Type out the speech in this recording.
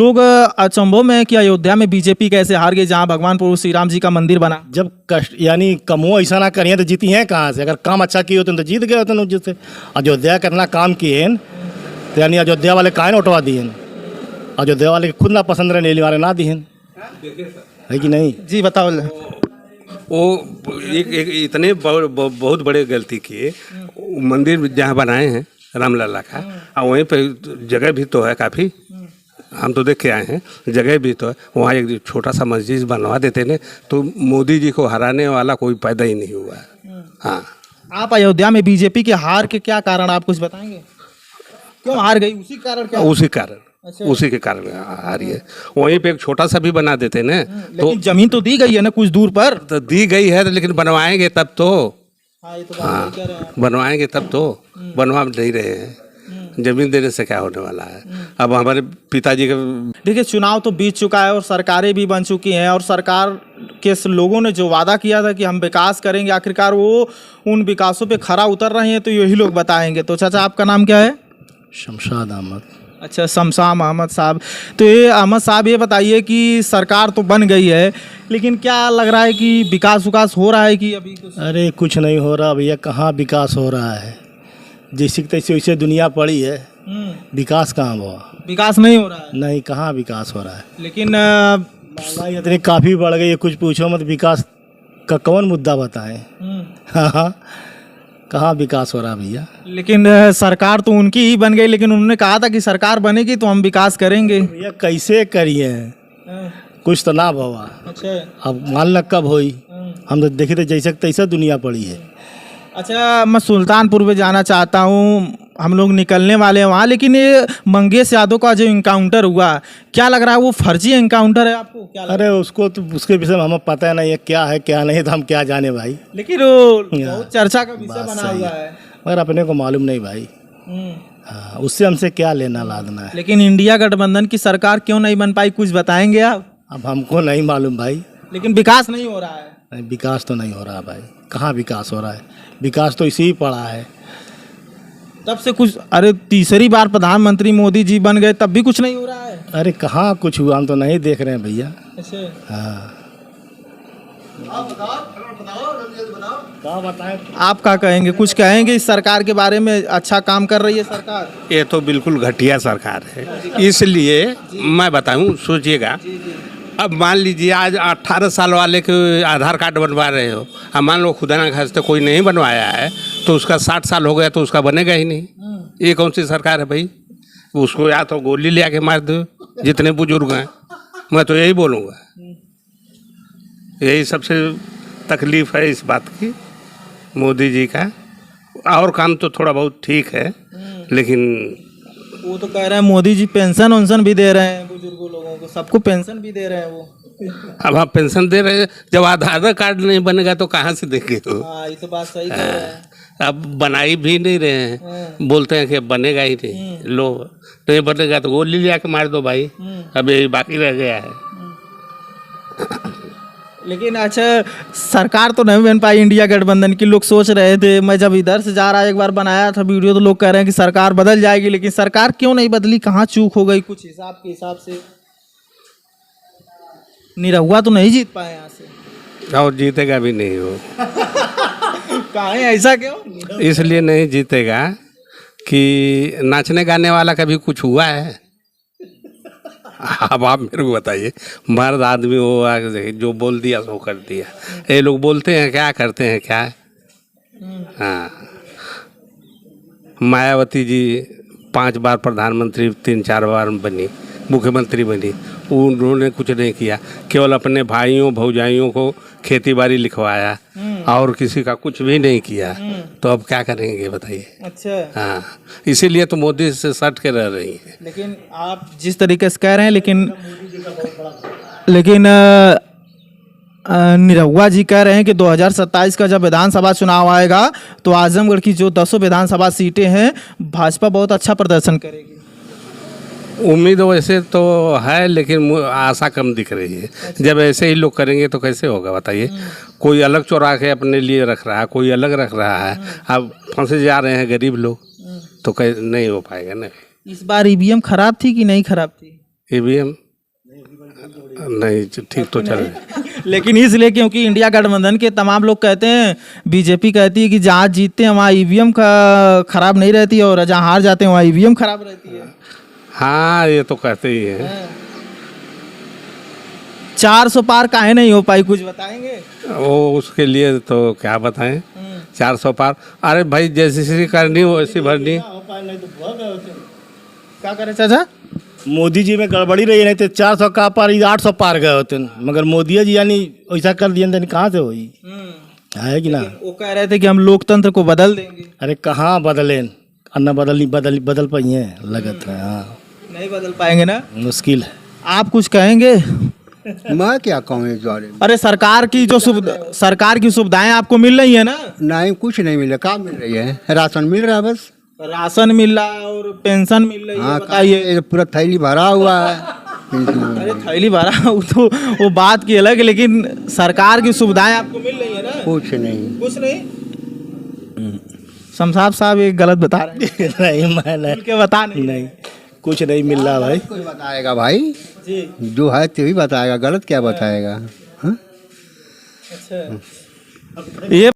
लोग अचंभव में है कि अयोध्या में बीजेपी कैसे हार गई, जहां भगवान प्रभु श्री राम जी का मंदिर बना। जब कष्ट यानी कमो ऐसा ना करिए तो जीती हैं कहाँ से? अगर काम अच्छा किए होते तो जीत गए होते जिससे अयोध्या करना काम किए हैं तो यानी अयोध्या वाले काहे उठवा दिए हैं? अयोध्या वाले खुद ना पसंद रहे वाले ना दिए है कि नहीं? जी बताओ। वो एक इतने बहुत बड़े गलती किए। मंदिर जहाँ बनाए हैं रामलला का, और वहीं पे जगह भी तो है काफ़ी, हम तो देख के आए हैं, जगह भी तो है। वहाँ एक छोटा सा मस्जिद बनवा देते ने तो मोदी जी को हराने वाला कोई पैदा ही नहीं हुआ है। हाँ, आप अयोध्या में बीजेपी के हार के क्या कारण आप कुछ बताएंगे? क्यों हार गई, उसी कारण क्या? उसी कारण, अच्छा। उसी के कारण आ रही है। वहीं पे एक छोटा सा भी बना देते ना तो लेकिन जमीन तो दी गई है ना कुछ दूर पर। तो दी गई है, लेकिन बनवाएंगे तब तो। हाँ, ये तो बात सही कह रहे हैं। बनवाएंगे तब तो, बनवा नहीं रहे हैं। जमीन देने से क्या होने वाला है? अब हमारे पिताजी का देखिए, चुनाव तो बीत चुका है और सरकारें भी बन चुकी हैं, और सरकार के लोगों ने जो वादा किया था कि हम विकास करेंगे, आखिरकार वो उन विकासों पे खरा उतर रहे हैं, तो यही लोग बताएंगे। तो चाचा, आपका नाम क्या है? शमशाद अहमद। अच्छा, शमशाम अहमद साहब। तो ये अहमद साहब, ये बताइए कि सरकार तो बन गई है, लेकिन क्या लग रहा है कि विकास हो रहा है कि अभी कुछ? अरे कुछ नहीं हो रहा भैया, कहाँ विकास हो रहा है? जैसे तैसे वैसे दुनिया पड़ी है, विकास कहाँ हुआ? विकास नहीं हो रहा है। नहीं, कहाँ विकास हो रहा है? लेकिन महंगाई इतनी काफ़ी बढ़ गई है, कुछ पूछो मत। विकास का कौन मुद्दा बताएं? हाँ, कहाँ विकास हो रहा भैया? लेकिन सरकार तो उनकी ही बन गई, लेकिन उन्होंने कहा था कि सरकार बनेगी तो हम विकास करेंगे। भैया कैसे करिए? कुछ तो ना हुआ। अच्छा। अब मान ल कब होई? हम तो देखे थे जैसे तैसे दुनिया पड़ी है। अच्छा, मैं सुल्तानपुर में जाना चाहता हूँ, हम लोग निकलने वाले हैं वहाँ, लेकिन ये मंगेश यादव का जो इनकाउंटर हुआ, क्या लग रहा है वो फर्जी इनकाउंटर है आपको? क्या अरे उसको तो उसके विषय में हमें पता नहीं है क्या है क्या नहीं, तो हम क्या जाने भाई। लेकिन वो बहुत चर्चा का विषय बना हुआ है। मगर अपने को मालूम नहीं भाई। हाँ, उससे हमसे क्या लेना लादना है? लेकिन इंडिया गठबंधन की सरकार क्यों नहीं बन पाई, कुछ बताएंगे आप? अब हमको नहीं मालूम भाई। लेकिन विकास नहीं हो रहा है। नहीं, विकास तो नहीं हो रहा भाई। कहाँ विकास हो रहा है? विकास तो इसी ही पड़ा है तब से कुछ। अरे तीसरी बार प्रधानमंत्री मोदी जी बन गए, तब भी कुछ नहीं हो रहा है। अरे कहाँ कुछ हुआ, हम तो नहीं देख रहे हैं भैया। अच्छा, हाँ, बताएं। आप क्या कहेंगे, कुछ कहेंगे इस सरकार के बारे में? अच्छा काम कर रही है सरकार? ये तो बिल्कुल घटिया सरकार है। इसलिए मैं बताऊं, सोचिएगा, अब मान लीजिए आज 18 साल वाले के आधार कार्ड बनवा रहे हो, अब मान लो खुदा ना खास्ते कोई नहीं बनवाया है तो उसका 60 साल हो गया तो उसका बनेगा ही नहीं। ये कौन सी सरकार है भाई? उसको या तो गोली ले आके मार दो, जितने बुजुर्ग हैं। मैं तो यही बोलूँगा, यही सबसे तकलीफ है इस बात की मोदी जी का। और काम तो थोड़ा बहुत ठीक है, लेकिन वो तो कह रहे हैं मोदी जी पेंशन वेंशन भी दे रहे हैं बुजुर्गों लोगों को, सबको पेंशन भी दे रहे हैं वो। अब आप पेंशन दे रहे हैं, जब आधार कार्ड नहीं बनेगा तो कहाँ से देंगे हो? हाँ, ये तो बात सही कह रहे हैं। अब बनाई भी नहीं रहे हैं, बोलते हैं कि बनेगा ही नहीं। लो, नहीं बनेगा तो गोली ले आके मार दो भाई। अब यही बाकी रह गया है। लेकिन अच्छा, सरकार तो नहीं बन पाई इंडिया गठबंधन की। लोग सोच रहे थे, मैं जब इधर से जा रहा एक बार बनाया था वीडियो, तो लोग कह रहे हैं कि सरकार बदल जाएगी, लेकिन सरकार क्यों नहीं बदली? कहाँ चूक हो गई? कुछ हिसाब से निरहुआ तो नहीं जीत पाए यहाँ से, और जीतेगा भी नहीं हो। कहाँ है, ऐसा क्यों? इसलिए नहीं जीतेगा कि नाचने गाने वाला कभी कुछ हुआ है? अब आप मेरे को बताइए, मर्द आदमी हो आगे जो बोल दिया सो कर दिया। ये लोग बोलते हैं क्या, करते हैं क्या? हाँ, मायावती जी 5 बार प्रधानमंत्री, 3-4 बार बनी, मुख्यमंत्री बनी, उन्होंने कुछ नहीं किया, केवल अपने भाइयों भौजाइयों को खेती बाड़ी लिखवाया और किसी का कुछ भी नहीं किया। तो अब क्या करेंगे बताइए? अच्छा, हाँ, इसीलिए तो मोदी से सट के रह रही है। लेकिन आप जिस तरीके से कह रहे हैं, लेकिन निरहुआ जी कह रहे हैं कि 2027 का जब विधानसभा चुनाव आएगा तो आजमगढ़ की जो 10 विधानसभा सीटें हैं, भाजपा बहुत अच्छा प्रदर्शन करेगी। उम्मीद वैसे तो है, लेकिन आशा कम दिख रही है। जब ऐसे ही लोग करेंगे तो कैसे होगा बताइए? कोई अलग चुरा के अपने लिए रख रहा है, कोई अलग रख रहा है। अब फंसे जा रहे हैं गरीब लोग, तो नहीं हो पाएगा ना। इस बार ईवीएम खराब थी कि नहीं खराब थी? ईवीएम नहीं ठीक तो चल रही है। लेकिन इसलिए क्योंकि इंडिया गठबंधन के तमाम लोग कहते हैं, बीजेपी कहती है कि जहाँ जीतते हैं वहाँ ईवीएम का खराब नहीं रहती है और जहाँ हार जाते हैं वहाँ ईवीएम खराब रहती है। हाँ ये तो कहते ही है। 400 पार काहे नहीं हो पाई, कुछ बताएंगे? वो उसके लिए तो क्या बताएं, 400 पार। अरे भाई जैसी करनी हो वैसी भरनी। क्या करे चाचा? मोदी जी में गड़बड़ी रही नहीं तो 400 का पार 800 पार गए होते हैं। मगर मोदी जी यानी ऐसा कर दिए तो कहाँ से हुई है कि ना। वो कह रहे थे कि हम लोकतंत्र को बदल देंगे। अरे कहाँ बदलें, अन्ना बदल पाई है लगत है। हाँ नहीं बदल पाएंगे ना, मुश्किल है। आप कुछ कहेंगे? मैं क्या कहूँ इस बारे में? अरे सरकार की जो सरकार की सुविधाएं आपको मिल रही है ना? नहीं कुछ नहीं मिला। क्या मिल रही है? राशन मिल रहा है बस। राशन मिल रहा है और पेंशन मिल रही है, हाँ बताइए। ये पूरा थैली भरा हुआ है। अरे थैली भरा तो वो बात की अलग है, लेकिन सरकार की सुविधाएं आपको मिल रही है ना? कुछ नहीं। कुछ नहीं। शमशाद साहब ये गलत बता रहे हैं। नहीं मैं खुल के बता नहीं कुछ नहीं मिल रहा भाई। कोई बताएगा भाई जी। जो है तभी बताएगा, गलत क्या बताएगा? हाँ? अच्छा ये